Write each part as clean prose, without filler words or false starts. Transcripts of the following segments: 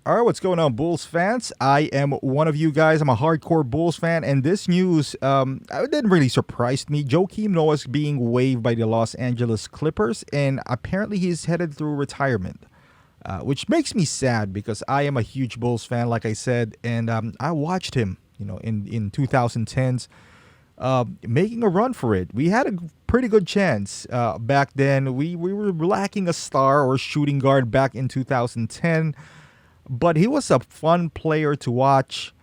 All right, what's going on, Bulls fans? I am one of you guys. I'm a hardcore Bulls fan, and this news it didn't really surprise me. Joakim Noah's being waived by the Los Angeles Clippers, and apparently he's headed through retirement, which makes me sad because I am a huge Bulls fan, like I said, and I watched him, in 2010s, making a run for it. We had a pretty good chance back then. We were lacking a star or shooting guard back in 2010. But he was a fun player to watch.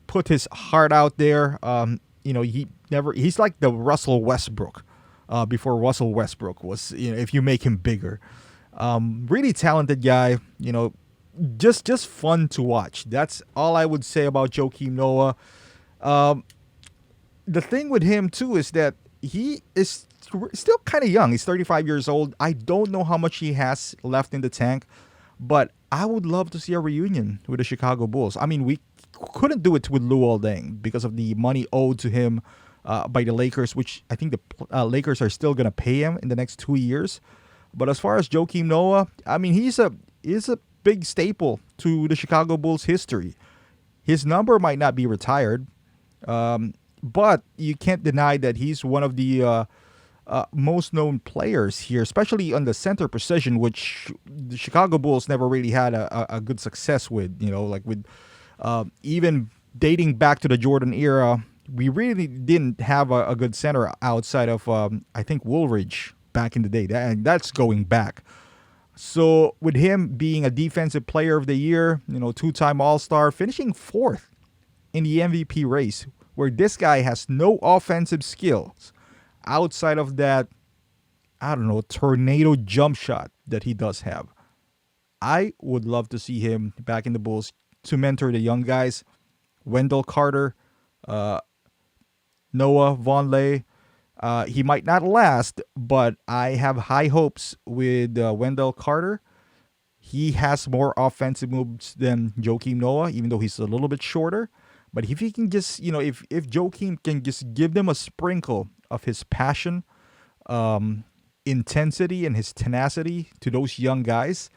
Put his heart out there. He's like the Russell Westbrook before Russell Westbrook was. If you make him bigger, really talented guy. Just fun to watch. That's all I would say about Joakim Noah. The thing with him too is that he is still kind of young. He's 35 years old. I don't know how much he has left in the tank, but I would love to see a reunion with the Chicago Bulls. I mean, we couldn't do it with Luol Deng because of the money owed to him by the Lakers, which I think the Lakers are still going to pay him in the next 2 years. But as far as Joakim Noah, I mean, he's a big staple to the Chicago Bulls history. His number might not be retired, but you can't deny that he's one of the most known players here, especially on the center position, which the Chicago Bulls never really had a good success with. With even dating back to the Jordan era, we really didn't have a good center outside of I think Woolridge back in the day, and that's going back. So with him being a defensive player of the year, two-time All-Star, finishing fourth in the MVP race, where this guy has no offensive skills outside of that, I don't know, tornado jump shot that he does have. I would love to see him back in the Bulls to mentor the young guys. Wendell Carter, Noah Vonleh. He might not last, but I have high hopes with Wendell Carter. He has more offensive moves than Joakim Noah, even though he's a little bit shorter. But if he can just, if Joakim can just give them a sprinkle of his passion, intensity, and his tenacity to those young guys,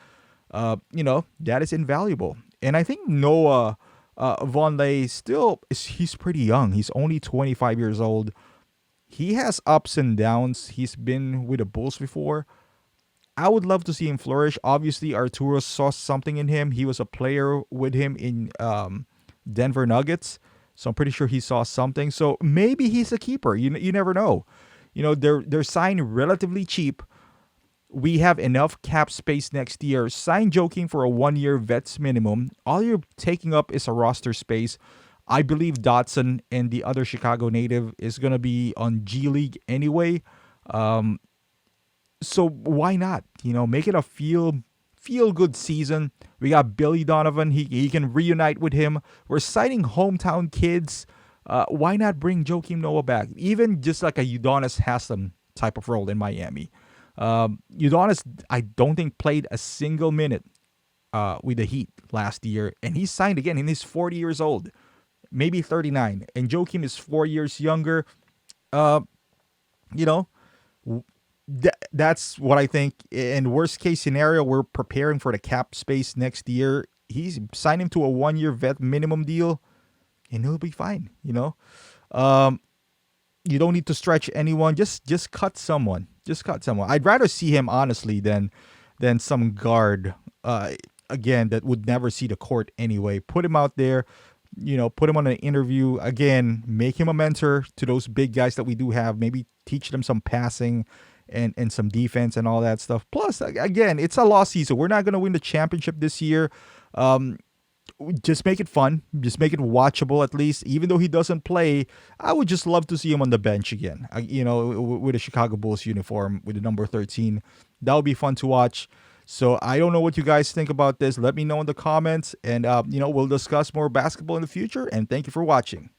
that is invaluable. And I think Noah Vonleh he's pretty young. He's only 25 years old. He has ups and downs. He's been with the Bulls before. I would love to see him flourish. Obviously, Arturo saw something in him. He was a player with him in Denver Nuggets, so I'm pretty sure he saw something. So maybe he's a keeper. You never know. They're signed relatively cheap. We have enough cap space next year. Sign Joakim for a 1-year vets minimum. All you're taking up is a roster space. I believe Dotson and the other Chicago native is going to be on G League anyway. So why not? Make it a feel good season. We got Billy Donovan. He can reunite with him. We're signing hometown kids. Why not bring Joakim Noah back? Even just like a Udonis Haslem type of role in Miami. Udonis, I don't think played a single minute with the Heat last year. And he signed again, and he's 40 years old. Maybe 39. And Joakim is 4 years younger. That's what I think. In worst case scenario, we're preparing for the cap space next year. He's signed him to a 1-year vet minimum deal, and he'll be fine. You don't need to stretch anyone. Just cut someone. I'd rather see him honestly than some guard again that would never see the court anyway. Put him out there. Put him on an interview again. Make him a mentor to those big guys that we do have. Maybe teach them some passing and some defense and all that stuff. Plus, again, it's a lost season. We're not going to win the championship this year. Just make it fun. Just make it watchable at least. Even though he doesn't play, I would just love to see him on the bench again. With a Chicago Bulls uniform with the number 13. That would be fun to watch. So I don't know what you guys think about this. Let me know in the comments, and we'll discuss more basketball in the future. And thank you for watching.